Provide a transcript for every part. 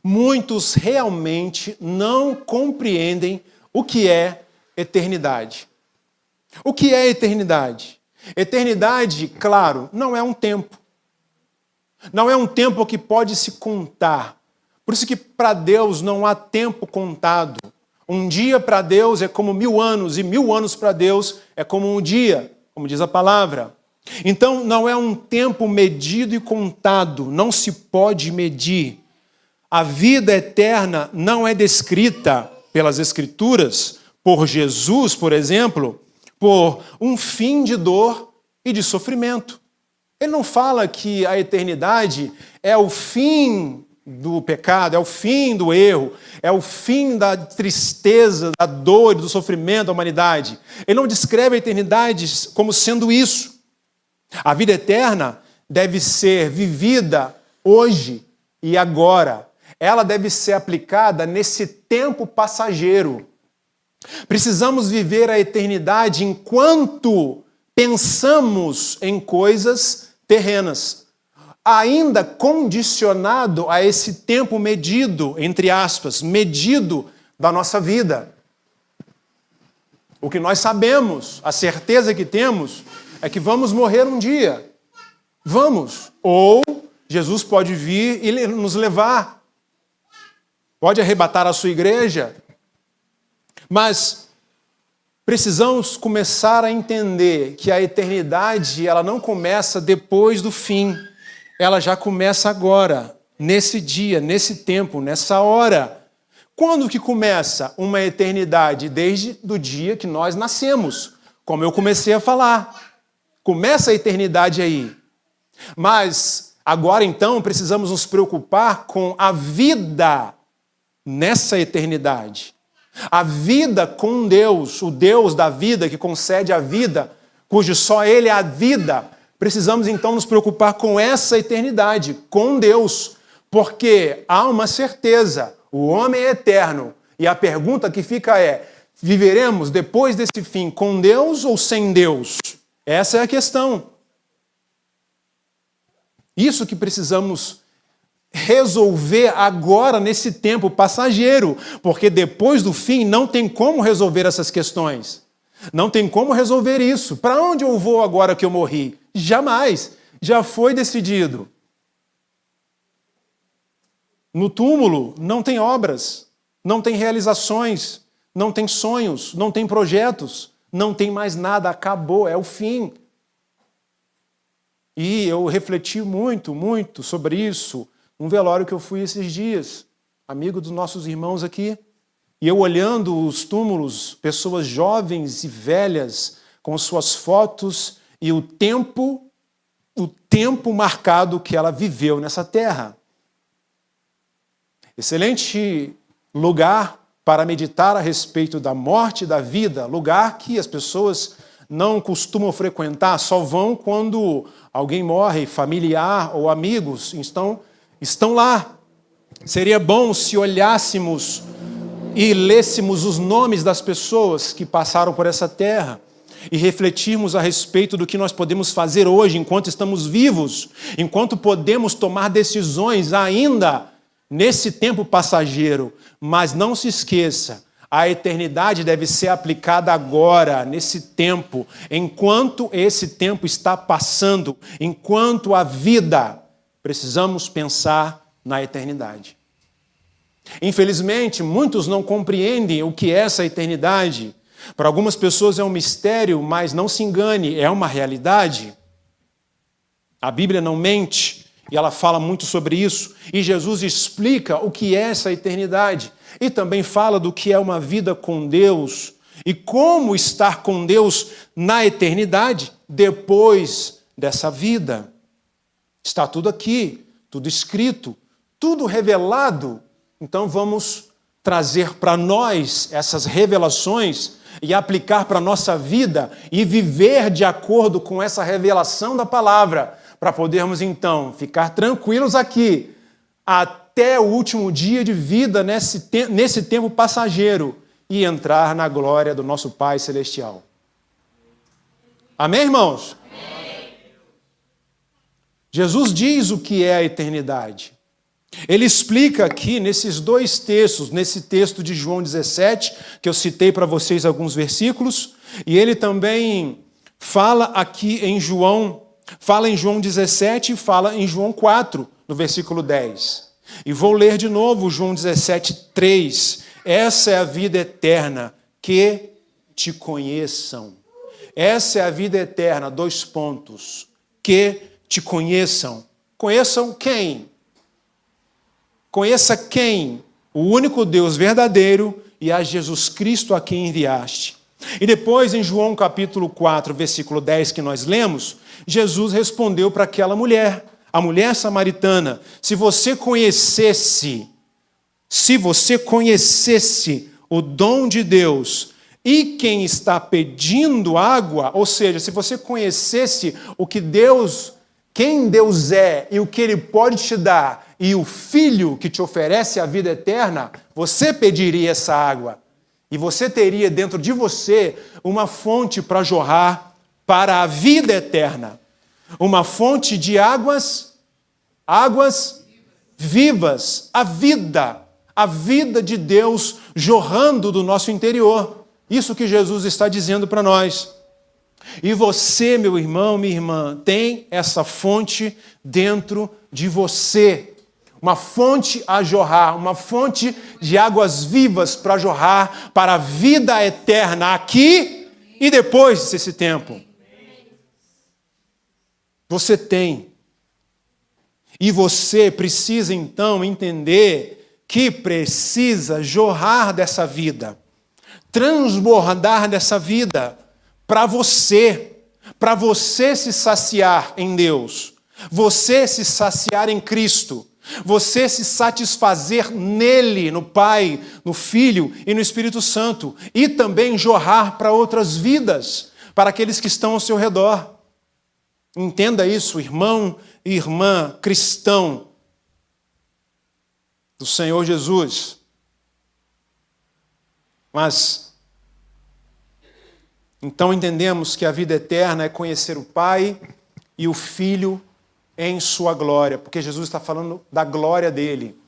muitos realmente não compreendem o que é eternidade. O que é eternidade? Eternidade, claro, não é um tempo. Não é um tempo que pode se contar. Por isso que para Deus não há tempo contado. Um dia para Deus é como 1000 anos, e 1000 anos para Deus é como um dia, como diz a palavra. Então não é um tempo medido e contado, não se pode medir. A vida eterna não é descrita pelas Escrituras, por Jesus, por exemplo, por um fim de dor e de sofrimento. Ele não fala que a eternidade é o fim do pecado, é o fim do erro, é o fim da tristeza, da dor e do sofrimento da humanidade. Ele não descreve a eternidade como sendo isso. A vida eterna deve ser vivida hoje e agora. Ela deve ser aplicada nesse tempo passageiro. Precisamos viver a eternidade enquanto pensamos em coisas terrenas, ainda condicionado a esse tempo medido, entre aspas, medido da nossa vida. O que nós sabemos, a certeza que temos, é que vamos morrer um dia. Vamos. Ou Jesus pode vir e nos levar. Pode arrebatar a sua igreja. Mas precisamos começar a entender que a eternidade, ela não começa depois do fim. Ela já começa agora, nesse dia, nesse tempo, nessa hora. Quando que começa uma eternidade? Desde o dia que nós nascemos, como eu comecei a falar. Começa a eternidade aí. Mas agora então precisamos nos preocupar com a vida nessa eternidade. A vida com Deus, o Deus da vida que concede a vida, cujo só Ele é a vida. Precisamos então nos preocupar com essa eternidade, com Deus, porque há uma certeza, o homem é eterno. E a pergunta que fica é, viveremos depois desse fim com Deus ou sem Deus? Essa é a questão. Isso que precisamos resolver agora nesse tempo passageiro, porque depois do fim não tem como resolver essas questões. Não tem como resolver isso. Para onde eu vou agora que eu morri? Jamais. Já foi decidido. No túmulo não tem obras, não tem realizações, não tem sonhos, não tem projetos, não tem mais nada, acabou, é o fim. E eu refleti muito sobre isso, um velório que eu fui esses dias, amigo dos nossos irmãos aqui, e eu olhando os túmulos, pessoas jovens e velhas, com suas fotos e o tempo marcado que ela viveu nessa terra. Excelente lugar para meditar a respeito da morte e da vida, lugar que as pessoas não costumam frequentar, só vão quando alguém morre, familiar ou amigos, estão lá. Seria bom se olhássemos e lêssemos os nomes das pessoas que passaram por essa terra e refletirmos a respeito do que nós podemos fazer hoje, enquanto estamos vivos, enquanto podemos tomar decisões ainda nesse tempo passageiro. Mas não se esqueça, a eternidade deve ser aplicada agora, nesse tempo, enquanto esse tempo está passando, enquanto a vida, precisamos pensar na eternidade. Infelizmente, muitos não compreendem o que é essa eternidade. Para algumas pessoas é um mistério, mas não se engane, é uma realidade. A Bíblia não mente e ela fala muito sobre isso. E Jesus explica o que é essa eternidade. E também fala do que é uma vida com Deus e como estar com Deus na eternidade depois dessa vida. Está tudo aqui, tudo escrito, tudo revelado. Então vamos trazer para nós essas revelações e aplicar para a nossa vida e viver de acordo com essa revelação da palavra, para podermos então ficar tranquilos aqui até o último dia de vida nesse tempo passageiro e entrar na glória do nosso Pai Celestial. Amém, irmãos? Amém. Jesus diz o que é a eternidade. Ele explica aqui nesses dois textos, nesse texto de João 17, que eu citei para vocês alguns versículos, e ele também fala aqui em João 17 e fala em João 4, no versículo 10. E vou ler de novo João 17, 3. Essa é a vida eterna, que te conheçam. Essa é a vida eterna, 2 pontos. Que te conheçam. Conheçam quem? Conheça quem? O único Deus verdadeiro e a Jesus Cristo a quem enviaste. E depois, em João capítulo 4, versículo 10, que nós lemos, Jesus respondeu para aquela mulher, a mulher samaritana, se você conhecesse o dom de Deus e quem está pedindo água, ou seja, se você conhecesse quem Deus é e o que Ele pode te dar, e o Filho que te oferece a vida eterna, você pediria essa água. E você teria dentro de você uma fonte para jorrar para a vida eterna. Uma fonte de águas vivas. A vida de Deus jorrando do nosso interior. Isso que Jesus está dizendo para nós. E você, meu irmão, minha irmã, tem essa fonte dentro de você. Uma fonte a jorrar, uma fonte de águas vivas para jorrar para a vida eterna aqui e depois desse tempo. Você tem. E você precisa então entender que precisa jorrar dessa vida, transbordar dessa vida para você se saciar em Deus, você se saciar em Cristo. Você se satisfazer nele, no Pai, no Filho e no Espírito Santo. E também jorrar para outras vidas, para aqueles que estão ao seu redor. Entenda isso, irmão e irmã cristão do Senhor Jesus. Mas, então entendemos que a vida eterna é conhecer o Pai e o Filho em sua glória, porque Jesus está falando da glória dele.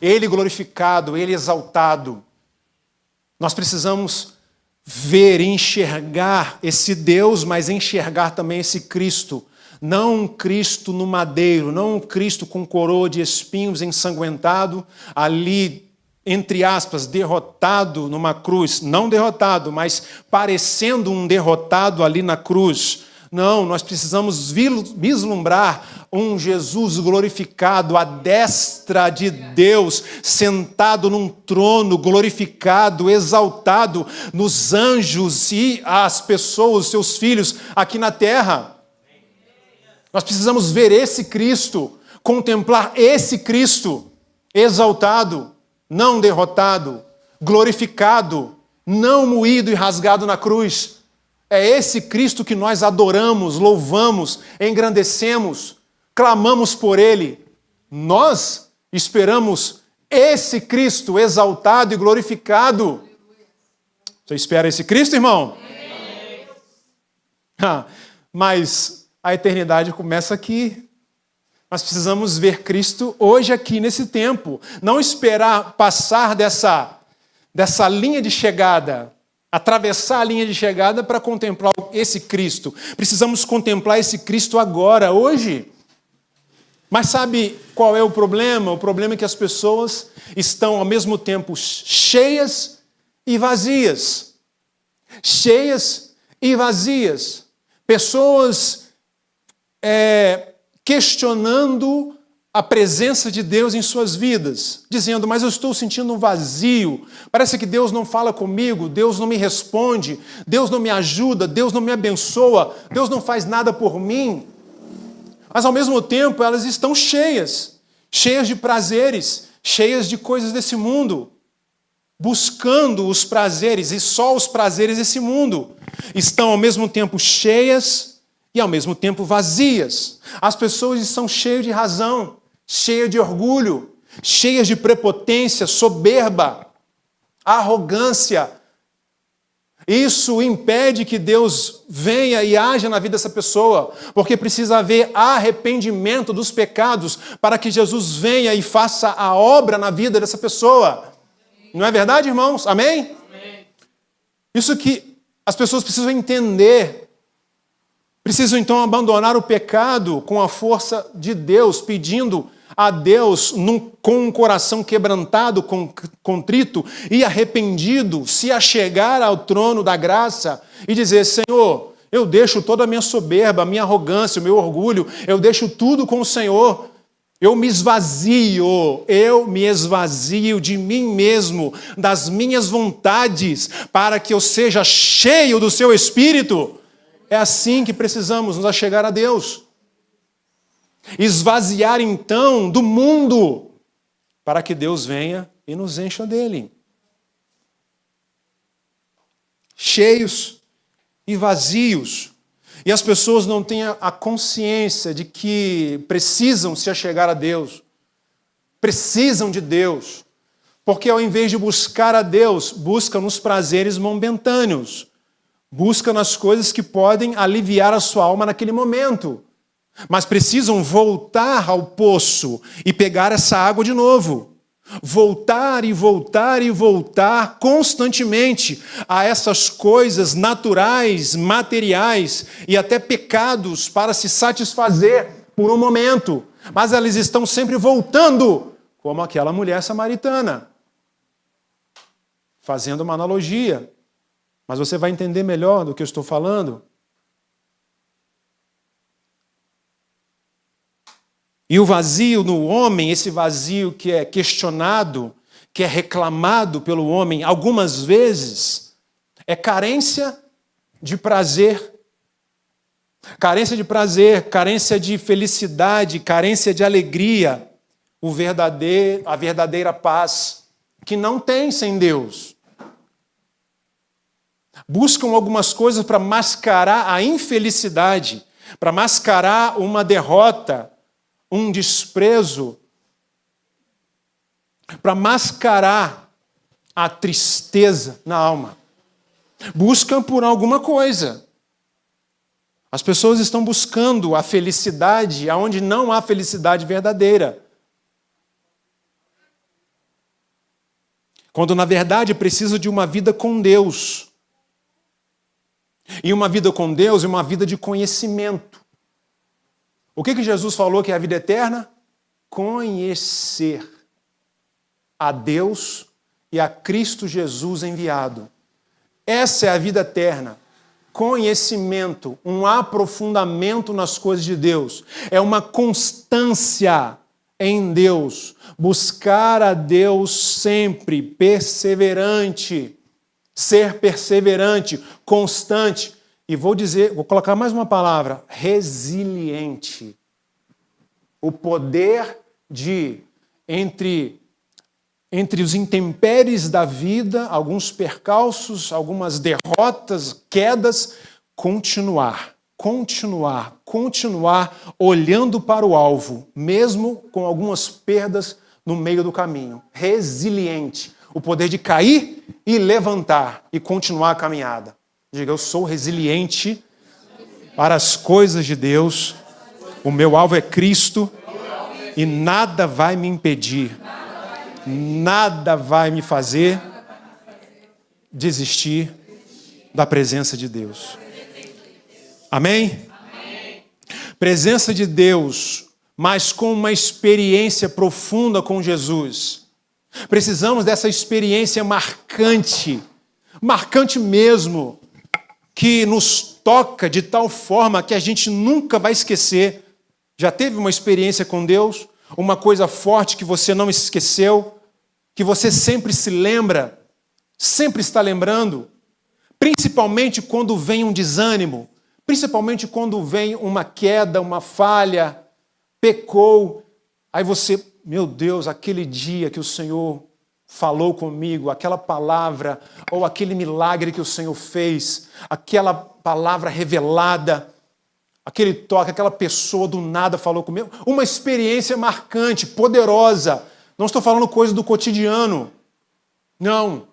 Ele glorificado, ele exaltado. Nós precisamos ver e enxergar esse Deus, mas enxergar também esse Cristo. Não um Cristo no madeiro, não um Cristo com coroa de espinhos ensanguentado, ali, entre aspas, derrotado numa cruz. Não derrotado, mas parecendo um derrotado ali na cruz. Não, nós precisamos vislumbrar um Jesus glorificado, à destra de Deus, sentado num trono, glorificado, exaltado nos anjos e as pessoas, seus filhos, aqui na terra. Nós precisamos ver esse Cristo, contemplar esse Cristo, exaltado, não derrotado, glorificado, não moído e rasgado na cruz. É esse Cristo que nós adoramos, louvamos, engrandecemos, clamamos por Ele. Nós esperamos esse Cristo exaltado e glorificado. Você espera esse Cristo, irmão? Mas a eternidade começa aqui. Nós precisamos ver Cristo hoje aqui, nesse tempo. Não esperar passar dessa linha de chegada, atravessar a linha de chegada para contemplar esse Cristo. Precisamos contemplar esse Cristo agora, hoje. Mas sabe qual é o problema? O problema é que as pessoas estão ao mesmo tempo cheias e vazias. Cheias e vazias. Pessoas questionando a presença de Deus em suas vidas, dizendo, mas eu estou sentindo um vazio, parece que Deus não fala comigo, Deus não me responde, Deus não me ajuda, Deus não me abençoa, Deus não faz nada por mim. Mas ao mesmo tempo elas estão cheias de prazeres, cheias de coisas desse mundo, buscando os prazeres e só os prazeres desse mundo. Estão ao mesmo tempo cheias e ao mesmo tempo vazias. As pessoas estão cheias de razão, cheias de orgulho, cheias de prepotência, soberba, arrogância. Isso impede que Deus venha e haja na vida dessa pessoa, porque precisa haver arrependimento dos pecados para que Jesus venha e faça a obra na vida dessa pessoa. Não é verdade, irmãos? Amém? Amém. Isso que as pessoas precisam entender. Precisam então abandonar o pecado com a força de Deus, pedindo a Deus com um coração quebrantado, contrito e arrependido, se achegar ao trono da graça e dizer: Senhor, eu deixo toda a minha soberba, a minha arrogância, o meu orgulho, eu deixo tudo com o Senhor. Eu me esvazio de mim mesmo, das minhas vontades, para que eu seja cheio do seu Espírito. É assim que precisamos nos achegar a Deus. Esvaziar então do mundo, para que Deus venha e nos encha dele. Cheios e vazios. E as pessoas não têm a consciência de que precisam se achegar a Deus. Precisam de Deus. Porque ao invés de buscar a Deus, buscam nos prazeres momentâneos. Buscam nas coisas que podem aliviar a sua alma naquele momento. Mas precisam voltar ao poço e pegar essa água de novo. Voltar e voltar e voltar constantemente a essas coisas naturais, materiais e até pecados para se satisfazer por um momento. Mas elas estão sempre voltando, como aquela mulher samaritana. Fazendo uma analogia. Mas você vai entender melhor do que eu estou falando. E o vazio no homem, esse vazio que é questionado, que é reclamado pelo homem algumas vezes, é carência de prazer. Carência de prazer, carência de felicidade, carência de alegria, a verdadeira paz, que não tem sem Deus. Buscam algumas coisas para mascarar a infelicidade, para mascarar uma derrota, um desprezo, para mascarar a tristeza na alma. Buscam por alguma coisa. As pessoas estão buscando a felicidade onde não há felicidade verdadeira. Quando, na verdade, precisa de uma vida com Deus. E uma vida com Deus é uma vida de conhecimento. O que Jesus falou que é a vida eterna? Conhecer a Deus e a Cristo Jesus enviado. Essa é a vida eterna. Conhecimento, um aprofundamento nas coisas de Deus. É uma constância em Deus. Buscar a Deus sempre, perseverante. Ser perseverante, constante. E vou colocar mais uma palavra, resiliente. O poder de, entre os intempéries da vida, alguns percalços, algumas derrotas, quedas, continuar olhando para o alvo, mesmo com algumas perdas no meio do caminho. Resiliente. O poder de cair e levantar e continuar a caminhada. Diga: eu sou resiliente para as coisas de Deus. O meu alvo é Cristo e nada vai me impedir. Nada vai me fazer desistir da presença de Deus. Amém? Presença de Deus, mas com uma experiência profunda com Jesus. Precisamos dessa experiência marcante mesmo, que nos toca de tal forma que a gente nunca vai esquecer. Já teve uma experiência com Deus? Uma coisa forte que você não esqueceu? Que você sempre se lembra? Sempre está lembrando? Principalmente quando vem um desânimo, principalmente quando vem uma queda, uma falha, pecou. Aí você, meu Deus, aquele dia que o Senhor falou comigo, aquela palavra, ou aquele milagre que o Senhor fez, aquela palavra revelada, aquele toque, aquela pessoa do nada falou comigo. Uma experiência marcante, poderosa. Não estou falando coisa do cotidiano. Não.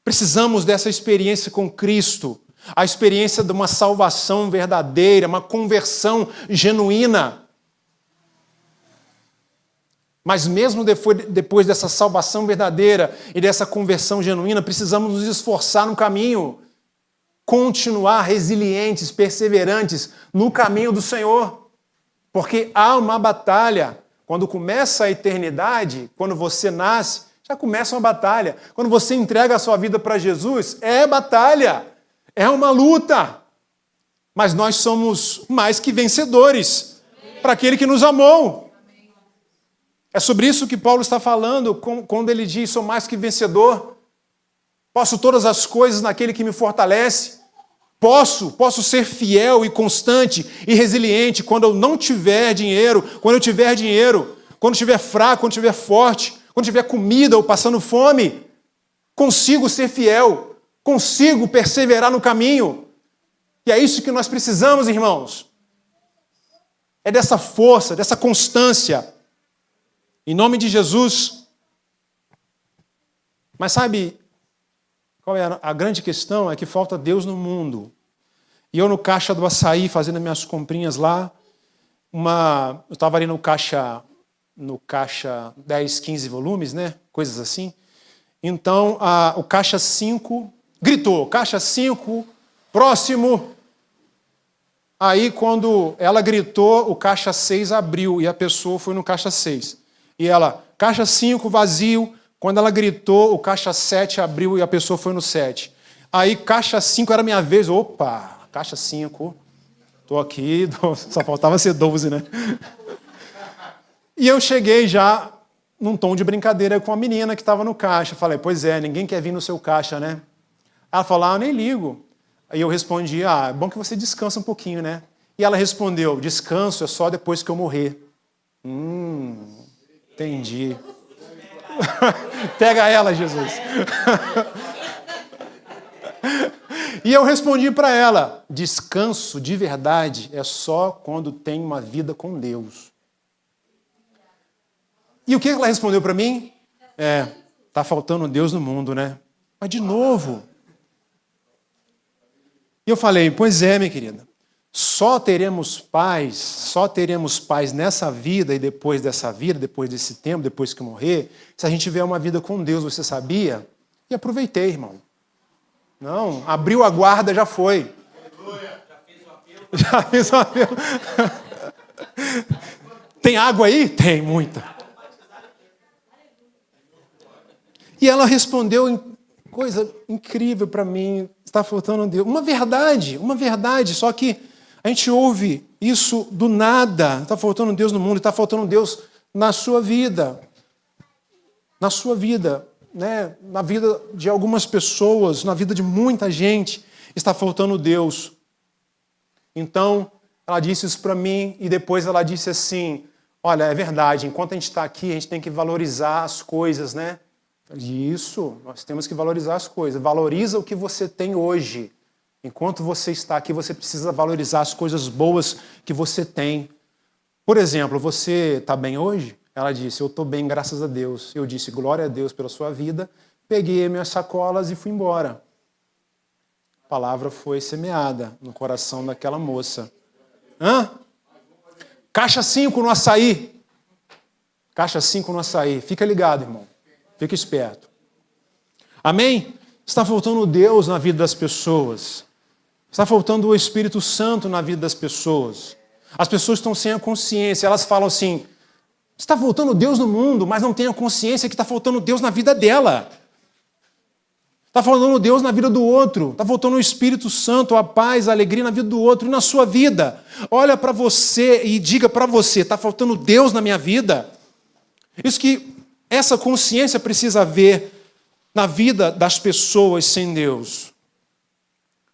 Precisamos dessa experiência com Cristo, a experiência de uma salvação verdadeira, uma conversão genuína. Mas mesmo depois dessa salvação verdadeira e dessa conversão genuína, precisamos nos esforçar no caminho, continuar resilientes, perseverantes no caminho do Senhor. Porque há uma batalha. Quando começa a eternidade, quando você nasce, já começa uma batalha. Quando você entrega a sua vida para Jesus, é batalha, é uma luta. Mas nós somos mais que vencedores para aquele que nos amou. É sobre isso que Paulo está falando quando ele diz: sou mais que vencedor. Posso todas as coisas naquele que me fortalece. Posso ser fiel e constante e resiliente quando eu não tiver dinheiro, quando eu tiver dinheiro, quando estiver fraco, quando estiver forte, quando tiver comida ou passando fome. Consigo ser fiel, consigo perseverar no caminho. E é isso que nós precisamos, irmãos. É dessa força, dessa constância. Em nome de Jesus. Mas sabe, qual é a grande questão? É que falta Deus no mundo. E eu no caixa do açaí, fazendo minhas comprinhas lá, eu estava ali no caixa 10, 15 volumes, né? Coisas assim. Então, o caixa 5 gritou: caixa 5, próximo. Aí, quando ela gritou, o caixa 6 abriu e a pessoa foi no caixa 6. E ela, caixa 5, vazio. Quando ela gritou, o caixa 7 abriu e a pessoa foi no 7. Aí, caixa 5 era minha vez. Opa, caixa 5. Estou aqui, só faltava ser 12, né? E eu cheguei já num tom de brincadeira com a menina que estava no caixa. Falei: pois é, ninguém quer vir no seu caixa, né? Ela falou: eu nem ligo. Aí eu respondi: é bom que você descansa um pouquinho, né? E ela respondeu: descanso é só depois que eu morrer. Entendi. Pega ela, Jesus. E eu respondi para ela: descanso de verdade é só quando tem uma vida com Deus. E o que ela respondeu para mim? Tá faltando Deus no mundo, né? Mas de novo. E eu falei: pois é, minha querida. Só teremos paz nessa vida e depois dessa vida, depois desse tempo, depois que morrer, se a gente tiver uma vida com Deus, você sabia? E aproveitei, irmão. Não, abriu a guarda, já foi. Já fez o apelo. Tem água aí? Tem, muita. E ela respondeu coisa incrível para mim: está faltando Deus. Uma verdade, só que a gente ouve isso do nada. Está faltando Deus no mundo, está faltando Deus na sua vida. Na sua vida, né? Na vida de algumas pessoas, na vida de muita gente, está faltando Deus. Então, ela disse isso para mim e depois ela disse assim: olha, é verdade, enquanto a gente está aqui, a gente tem que valorizar as coisas, né? Isso, nós temos que valorizar as coisas. Valoriza o que você tem hoje. Enquanto você está aqui, você precisa valorizar as coisas boas que você tem. Por exemplo, você está bem hoje? Ela disse: eu estou bem, graças a Deus. Eu disse: glória a Deus pela sua vida. Peguei minhas sacolas e fui embora. A palavra foi semeada no coração daquela moça. Caixa 5 no açaí. Caixa 5 no açaí. Fica ligado, irmão. Fica esperto. Amém? Está faltando Deus na vida das pessoas. Está faltando o Espírito Santo na vida das pessoas. As pessoas estão sem a consciência. Elas falam assim: está faltando Deus no mundo, mas não tem a consciência que está faltando Deus na vida dela. Está faltando Deus na vida do outro. Está faltando o Espírito Santo, a paz, a alegria na vida do outro e na sua vida. Olha para você e diga para você: está faltando Deus na minha vida? Isso que essa consciência precisa haver na vida das pessoas sem Deus.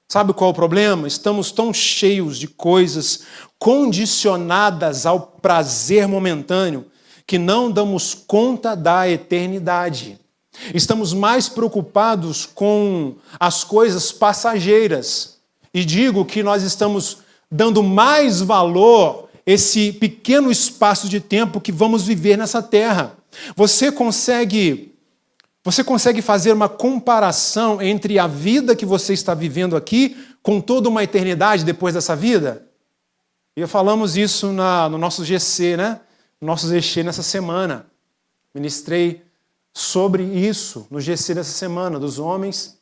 Sabe qual é o problema? Estamos tão cheios de coisas condicionadas ao prazer momentâneo que não damos conta da eternidade. Estamos mais preocupados com as coisas passageiras. E digo que nós estamos dando mais valor a esse pequeno espaço de tempo que vamos viver nessa terra. Você consegue Você consegue fazer uma comparação entre a vida que você está vivendo aqui com toda uma eternidade depois dessa vida? E falamos isso no nosso GC, né? No nosso GC nessa semana. Ministrei sobre isso no GC dessa semana, dos homens,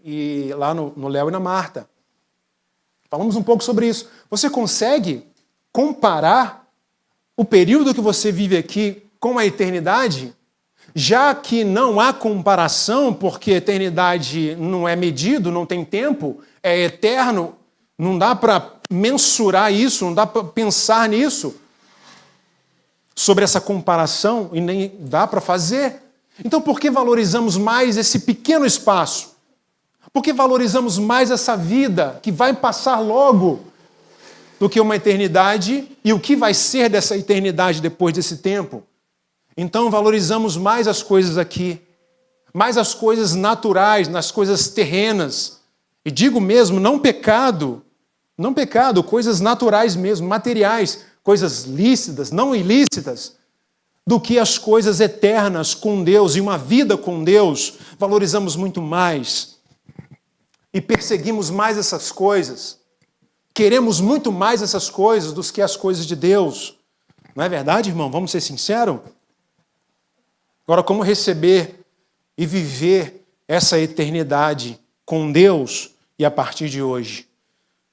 e lá no Léo e na Marta. Falamos um pouco sobre isso. Você consegue comparar o período que você vive aqui com a eternidade? Já que não há comparação, porque a eternidade não é medido, não tem tempo, é eterno, não dá para mensurar isso, não dá para pensar nisso, sobre essa comparação, e nem dá para fazer. Então, por que valorizamos mais esse pequeno espaço? Por que valorizamos mais essa vida que vai passar logo do que uma eternidade e o que vai ser dessa eternidade depois desse tempo? Então, valorizamos mais as coisas aqui, mais as coisas naturais, nas coisas terrenas. E digo mesmo, não pecado, coisas naturais mesmo, materiais, coisas lícitas, não ilícitas, do que as coisas eternas com Deus e uma vida com Deus. Valorizamos muito mais e perseguimos mais essas coisas. Queremos muito mais essas coisas do que as coisas de Deus. Não é verdade, irmão? Vamos ser sinceros? Agora, como receber e viver essa eternidade com Deus e a partir de hoje?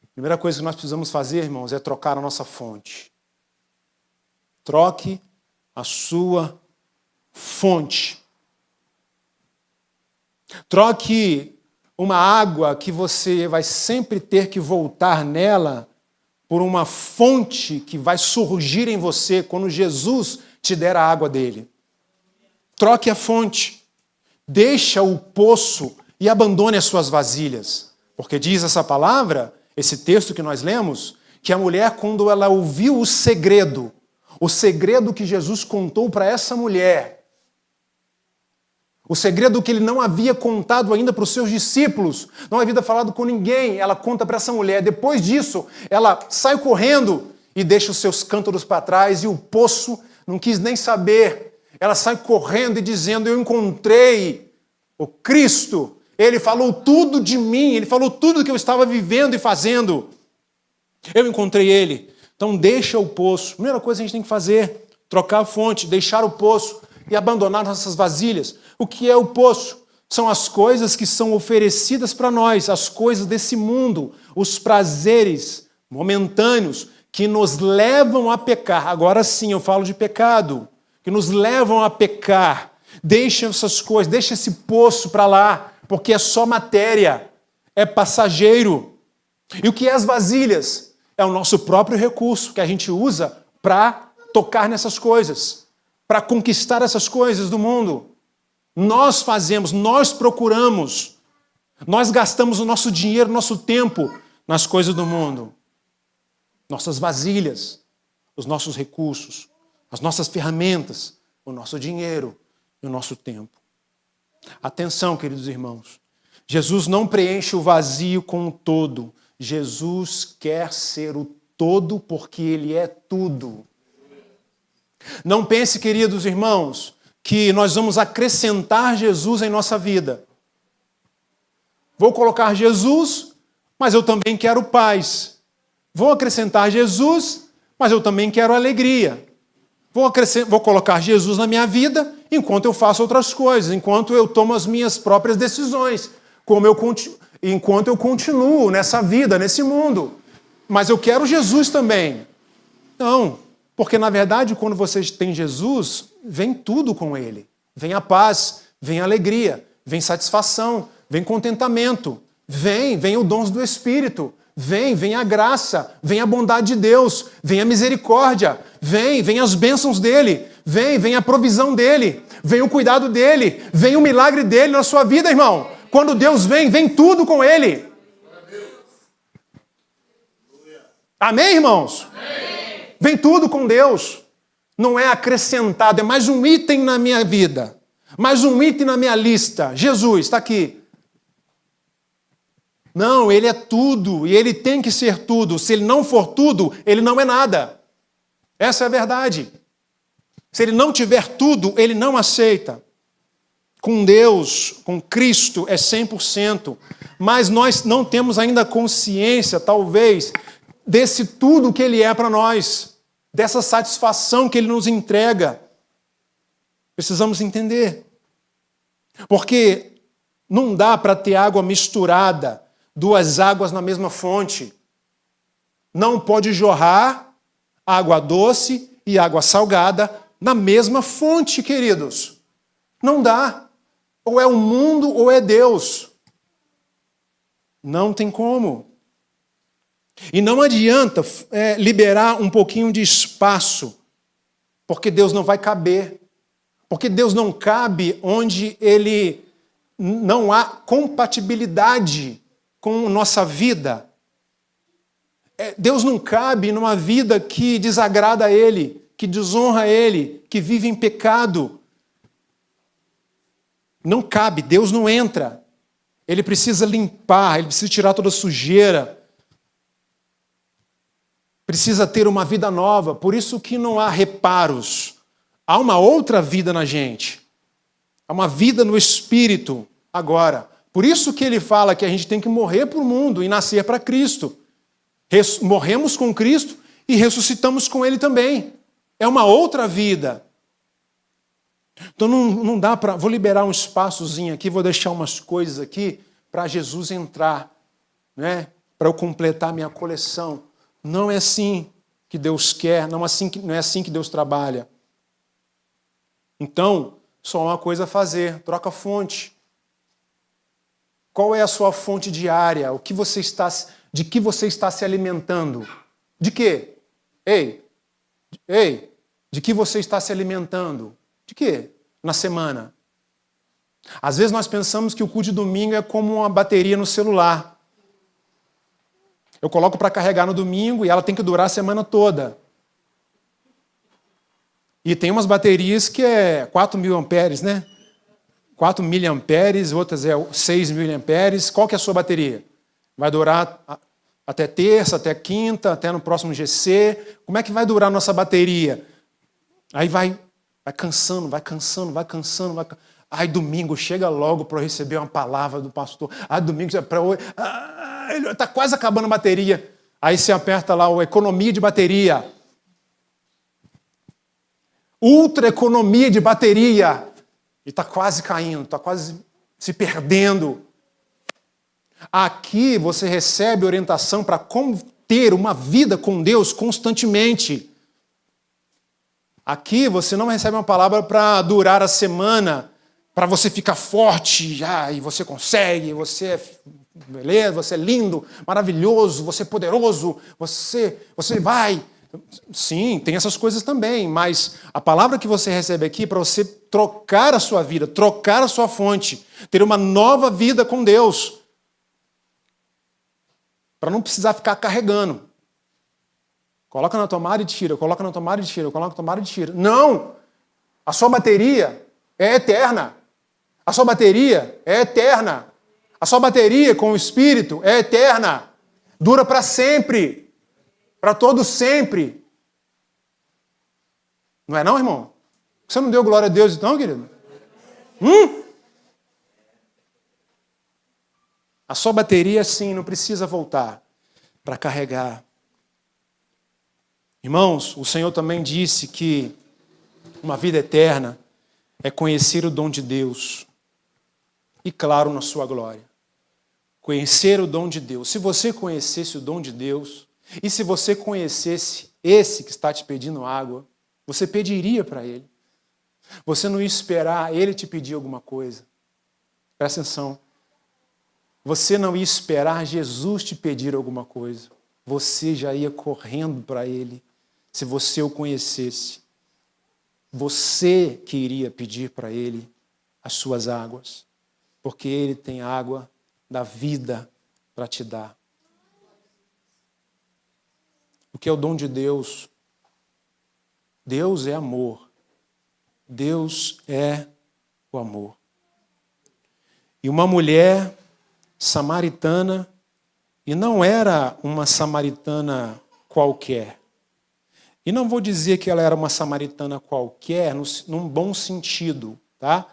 A primeira coisa que nós precisamos fazer, irmãos, é trocar a nossa fonte. Troque a sua fonte. Troque uma água que você vai sempre ter que voltar nela por uma fonte que vai surgir em você quando Jesus te der a água dele. Troque a fonte, deixa o poço e abandone as suas vasilhas. Porque diz essa palavra, esse texto que nós lemos, que a mulher, quando ela ouviu o segredo que Jesus contou para essa mulher, o segredo que ele não havia contado ainda para os seus discípulos, não havia falado com ninguém, ela conta para essa mulher. Depois disso, ela sai correndo e deixa os seus cântaros para trás e o poço não quis nem saber. Ela sai correndo e dizendo, eu encontrei o Cristo. Ele falou tudo de mim, ele falou tudo que eu estava vivendo e fazendo. Eu encontrei ele. Então deixa o poço. Primeira coisa que a gente tem que fazer, trocar a fonte, deixar o poço e abandonar nossas vasilhas. O que é o poço? São as coisas que são oferecidas para nós, as coisas desse mundo, os prazeres momentâneos que nos levam a pecar. Agora sim, eu falo de pecado. Que nos levam a pecar. Deixa essas coisas, deixa esse poço para lá, porque é só matéria, é passageiro. E o que é as vasilhas? É o nosso próprio recurso que a gente usa para tocar nessas coisas, para conquistar essas coisas do mundo. Nós fazemos, nós procuramos, nós gastamos o nosso dinheiro, o nosso tempo nas coisas do mundo. Nossas vasilhas, os nossos recursos, as nossas ferramentas, o nosso dinheiro e o nosso tempo. Atenção, queridos irmãos. Jesus não preenche o vazio com o todo. Jesus quer ser o todo porque Ele é tudo. Não pense, queridos irmãos, que nós vamos acrescentar Jesus em nossa vida. Vou colocar Jesus, mas eu também quero paz. Vou acrescentar Jesus, mas eu também quero alegria. Vou colocar Jesus na minha vida enquanto eu faço outras coisas, enquanto eu tomo as minhas próprias decisões, enquanto eu continuo nessa vida, nesse mundo. Mas eu quero Jesus também. Não, porque na verdade quando você tem Jesus, vem tudo com Ele. Vem a paz, vem a alegria, vem satisfação, vem contentamento, vem o dons do Espírito. Vem a graça, vem a bondade de Deus, vem a misericórdia, vem as bênçãos dEle, vem a provisão dEle, vem o cuidado dEle, vem o milagre dEle na sua vida, irmão. Quando Deus vem tudo com Ele. Amém, irmãos? Amém. Vem tudo com Deus. Não é acrescentado, é mais um item na minha vida, mais um item na minha lista. Jesus, está aqui. Não, Ele é tudo e Ele tem que ser tudo. Se Ele não for tudo, Ele não é nada. Essa é a verdade. Se Ele não tiver tudo, Ele não aceita. com Deus, com Cristo, é 100%, mas nós não temos ainda consciência, talvez, desse tudo que Ele é para nós, dessa satisfação que Ele nos entrega. Precisamos entender. Porque não dá para ter água misturada, duas águas na mesma fonte. Não pode jorrar água doce e água salgada na mesma fonte, queridos. Não dá. Ou é o mundo ou é Deus. Não tem como. E não adianta liberar um pouquinho de espaço, porque Deus não vai caber. Porque Deus não cabe onde Ele não há compatibilidade com nossa vida. Deus não cabe numa vida que desagrada a Ele, que desonra a Ele, que vive em pecado. Não cabe, Deus não entra. Ele precisa limpar, Ele precisa tirar toda a sujeira. Precisa ter uma vida nova, por isso que não há reparos. Há uma outra vida na gente. Há uma vida no Espírito agora. Por isso que ele fala que a gente tem que morrer para o mundo e nascer para Cristo. Morremos com Cristo e ressuscitamos com Ele também. É uma outra vida. Então não dá para... Vou liberar um espaçozinho aqui, vou deixar umas coisas aqui para Jesus entrar, né? Para eu completar minha coleção. Não é assim que Deus quer, não é assim que Deus trabalha. Então, só uma coisa a fazer, troca a fonte. Qual é a sua fonte diária? De que você está se alimentando? De quê? Ei, de que você está se alimentando? De quê? Na semana. Às vezes nós pensamos que o culto de domingo é como uma bateria no celular. Eu coloco para carregar no domingo e ela tem que durar a semana toda. E tem umas baterias que é 4.000 amperes, né? 4 miliamperes, outras é 6 miliamperes. Qual que é a sua bateria? Vai durar até terça, até quinta, até no próximo GC. Como é que vai durar a nossa bateria? Aí vai cansando. Aí domingo chega logo para eu receber uma palavra do pastor. Domingo é para hoje. Está quase acabando a bateria. Aí você aperta lá o economia de bateria. Ultra economia de bateria. E está quase caindo, está quase se perdendo. Aqui você recebe orientação para como ter uma vida com Deus constantemente. Aqui você não recebe uma palavra para durar a semana, para você ficar forte, e você consegue, você é beleza, você é lindo, maravilhoso, você é poderoso, você vai. Sim, tem essas coisas também, mas a palavra que você recebe aqui é para você trocar a sua vida, trocar a sua fonte, ter uma nova vida com Deus. Para não precisar ficar carregando. Coloca na tomada e tira, coloca na tomada e tira, coloca na tomada e tira. Não! A sua bateria é eterna. A sua bateria é eterna. A sua bateria com o Espírito é eterna. Dura para sempre. Para todo sempre. Não é não, irmão? Você não deu glória a Deus então, querido? A sua bateria, sim, não precisa voltar para carregar. Irmãos, o Senhor também disse que uma vida eterna é conhecer o dom de Deus e, claro, na sua glória. Conhecer o dom de Deus. Se você conhecesse o dom de Deus, e se você conhecesse esse que está te pedindo água, você pediria para ele. Você não ia esperar ele te pedir alguma coisa. Presta atenção. Você não ia esperar Jesus te pedir alguma coisa. Você já ia correndo para ele, se você o conhecesse. Você que iria pedir para ele as suas águas, porque ele tem água da vida para te dar. O que é o dom de Deus? Deus é amor. Deus é o amor. E uma mulher samaritana, e não era uma samaritana qualquer. E não vou dizer que ela era uma samaritana qualquer, num bom sentido, tá?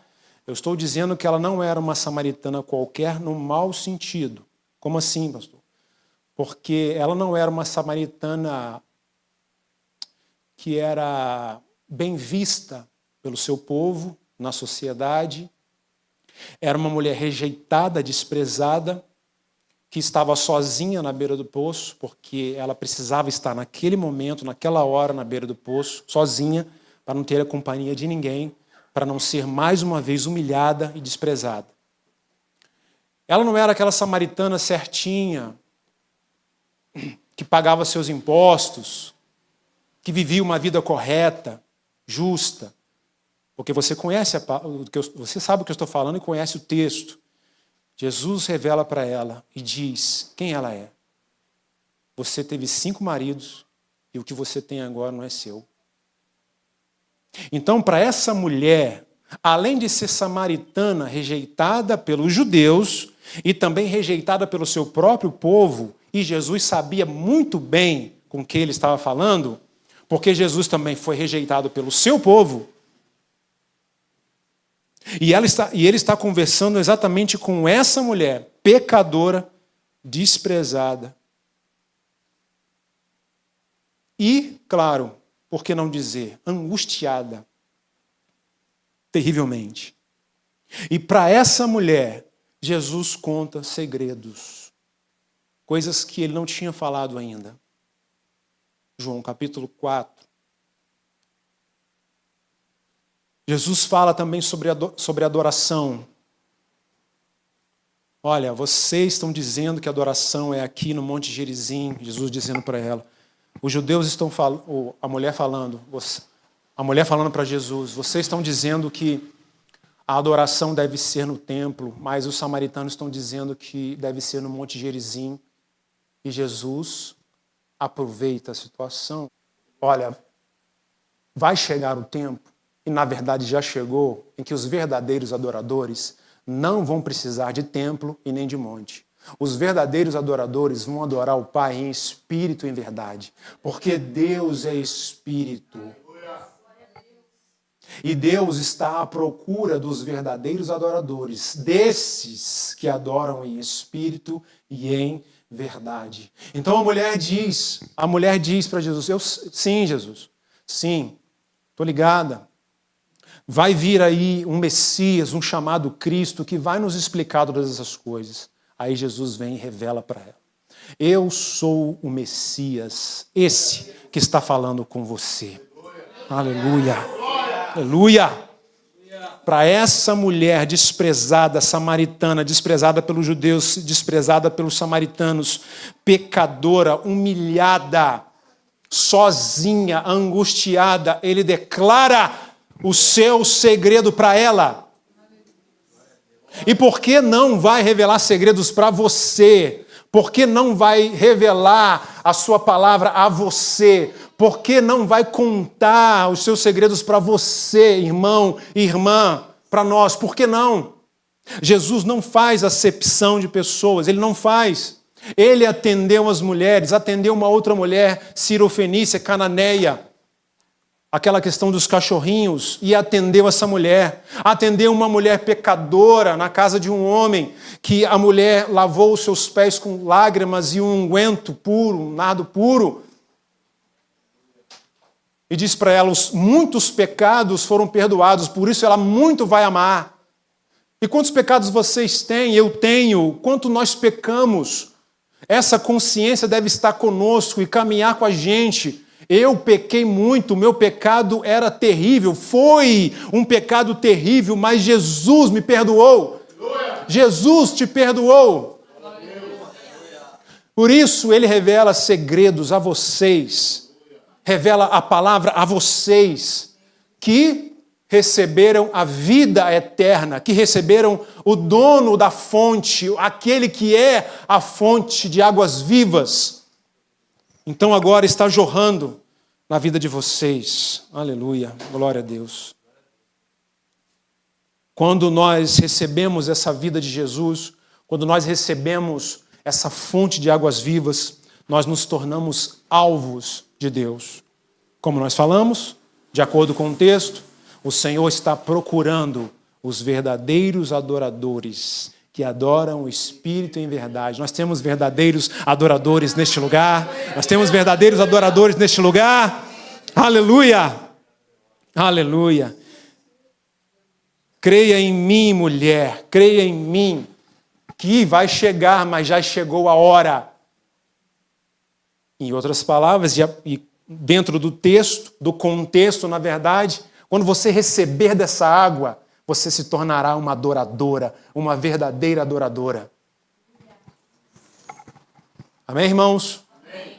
Eu estou dizendo que ela não era uma samaritana qualquer no mau sentido. Como assim, pastor? Porque ela não era uma samaritana que era bem vista pelo seu povo na sociedade. Era uma mulher rejeitada, desprezada, que estava sozinha na beira do poço, porque ela precisava estar naquele momento, naquela hora, na beira do poço, sozinha, para não ter a companhia de ninguém, para não ser mais uma vez humilhada e desprezada. Ela não era aquela samaritana certinha, que pagava seus impostos, que vivia uma vida correta, justa, porque você você sabe o que eu estou falando e conhece o texto. Jesus revela para ela e diz quem ela é. Você teve 5 maridos e o que você tem agora não é seu. Então, para essa mulher, além de ser samaritana, rejeitada pelos judeus e também rejeitada pelo seu próprio povo, e Jesus sabia muito bem com quem ele estava falando, porque Jesus também foi rejeitado pelo seu povo, e ele está conversando exatamente com essa mulher, pecadora, desprezada. E, claro, por que não dizer, angustiada, terrivelmente. E para essa mulher, Jesus conta segredos, coisas que ele não tinha falado ainda. João capítulo 4. Jesus fala também sobre adoração. Olha, vocês estão dizendo que a adoração é aqui no Monte Gerizim, Jesus dizendo para ela. Os judeus estão falando, a mulher falando para Jesus, vocês estão dizendo que a adoração deve ser no templo, mas os samaritanos estão dizendo que deve ser no Monte Gerizim. E Jesus aproveita a situação. Olha, vai chegar o tempo, e na verdade já chegou, em que os verdadeiros adoradores não vão precisar de templo e nem de monte. Os verdadeiros adoradores vão adorar o Pai em espírito e em verdade, porque Deus é espírito. E Deus está à procura dos verdadeiros adoradores, desses que adoram em espírito e em verdade. Então a mulher diz para Jesus, sim, Jesus, sim, estou ligada. Vai vir aí um Messias, um chamado Cristo, que vai nos explicar todas essas coisas. Aí Jesus vem e revela para ela. Eu sou o Messias, esse que está falando com você. Aleluia. Aleluia. Para essa mulher desprezada, samaritana, desprezada pelos judeus, desprezada pelos samaritanos, pecadora, humilhada, sozinha, angustiada, ele declara o seu segredo para ela. E por que não vai revelar segredos para você? Por que não vai revelar a sua palavra a você? Por que não vai contar os seus segredos para você, irmão, irmã, para nós? Por que não? Jesus não faz acepção de pessoas, ele não faz. Ele atendeu as mulheres, atendeu uma outra mulher, cirofenícia, cananeia, aquela questão dos cachorrinhos, e atendeu essa mulher. Atendeu uma mulher pecadora na casa de um homem, que a mulher lavou os seus pés com lágrimas e um unguento puro, um nardo puro. E diz para ela, muitos pecados foram perdoados, por isso ela muito vai amar. E quantos pecados vocês têm? Eu tenho. Quanto nós pecamos? Essa consciência deve estar conosco e caminhar com a gente. Eu pequei muito, meu pecado era terrível, foi um pecado terrível, mas Jesus me perdoou. Jesus te perdoou. Por isso ele revela segredos a vocês, revela a palavra a vocês, que receberam a vida eterna, que receberam o dono da fonte, aquele que é a fonte de águas vivas. Então agora está jorrando na vida de vocês. Aleluia, glória a Deus. Quando nós recebemos essa vida de Jesus, quando nós recebemos essa fonte de águas vivas, nós nos tornamos alvos de Deus. Como nós falamos, de acordo com o texto, o Senhor está procurando os verdadeiros adoradores que adoram o Espírito em verdade. Nós temos verdadeiros adoradores neste lugar. Nós temos verdadeiros adoradores neste lugar. Aleluia! Aleluia! Creia em mim, mulher. Creia em mim. Que vai chegar, mas já chegou a hora. Em outras palavras, e dentro do texto, do contexto, na verdade, quando você receber dessa água, você se tornará uma adoradora, uma verdadeira adoradora. Amém, irmãos? Amém.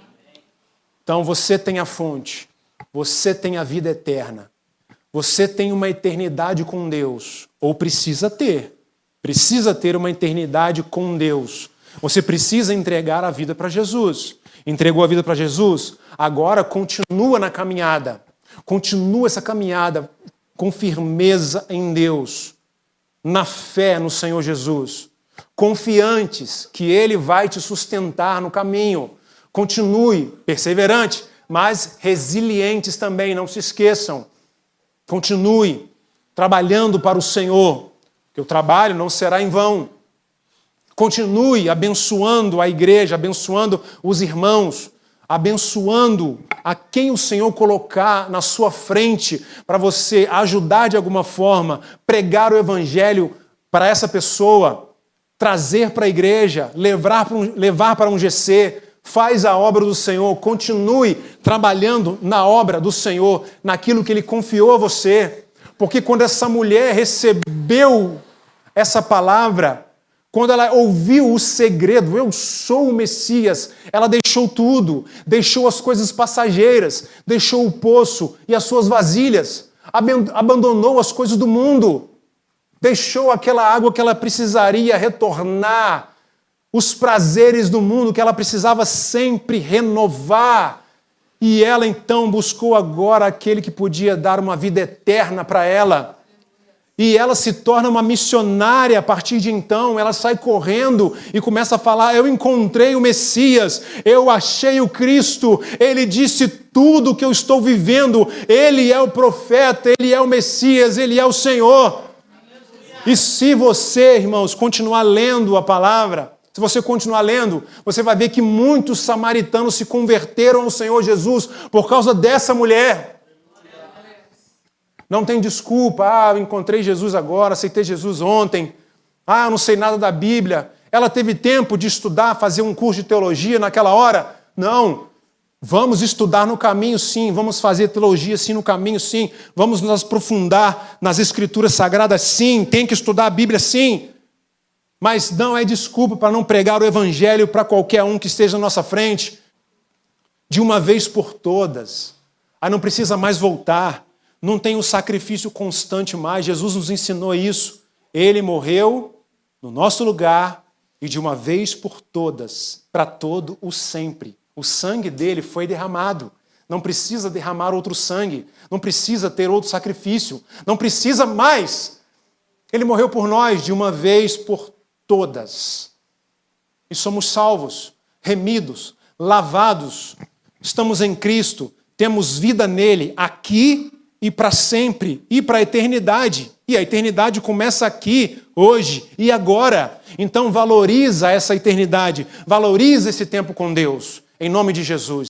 Então você tem a fonte, você tem a vida eterna, você tem uma eternidade com Deus, ou precisa ter uma eternidade com Deus. Você precisa entregar a vida para Jesus. Entregou a vida para Jesus? Agora continua na caminhada. Continua essa caminhada com firmeza em Deus, na fé no Senhor Jesus, confiantes que Ele vai te sustentar no caminho. Continue perseverante, mas resilientes também, não se esqueçam. Continue trabalhando para o Senhor, que o trabalho não será em vão. Continue abençoando a igreja, abençoando os irmãos, abençoando a quem o Senhor colocar na sua frente para você ajudar de alguma forma, pregar o evangelho para essa pessoa, trazer para a igreja, levar para um GC, faz a obra do Senhor, continue trabalhando na obra do Senhor, naquilo que Ele confiou a você, porque quando essa mulher recebeu essa palavra, quando ela ouviu o segredo, eu sou o Messias, ela deixou tudo, deixou as coisas passageiras, deixou o poço e as suas vasilhas, abandonou as coisas do mundo, deixou aquela água que ela precisaria retornar, os prazeres do mundo que ela precisava sempre renovar, e ela então buscou agora aquele que podia dar uma vida eterna para ela. E ela se torna uma missionária a partir de então, ela sai correndo e começa a falar, eu encontrei o Messias, eu achei o Cristo, Ele disse tudo o que eu estou vivendo, Ele é o profeta, Ele é o Messias, Ele é o Senhor. E se você, irmãos, continuar lendo a palavra, se você continuar lendo, você vai ver que muitos samaritanos se converteram ao Senhor Jesus por causa dessa mulher. Não tem desculpa, eu encontrei Jesus agora, aceitei Jesus ontem, eu não sei nada da Bíblia. Ela teve tempo de estudar, fazer um curso de teologia naquela hora? Não. Vamos estudar no caminho, sim. Vamos fazer teologia, sim, no caminho, sim. Vamos nos aprofundar nas Escrituras Sagradas, sim. Tem que estudar a Bíblia, sim. Mas não é desculpa para não pregar o Evangelho para qualquer um que esteja à nossa frente. De uma vez por todas. Aí não precisa mais voltar. Não tem um sacrifício constante mais. Jesus nos ensinou isso. Ele morreu no nosso lugar e de uma vez por todas, para todo o sempre. O sangue dele foi derramado. Não precisa derramar outro sangue. Não precisa ter outro sacrifício. Não precisa mais. Ele morreu por nós de uma vez por todas. E somos salvos, remidos, lavados. Estamos em Cristo. Temos vida nele aqui e para sempre, e para a eternidade. E a eternidade começa aqui, hoje e agora. Então valoriza essa eternidade, valoriza esse tempo com Deus, em nome de Jesus.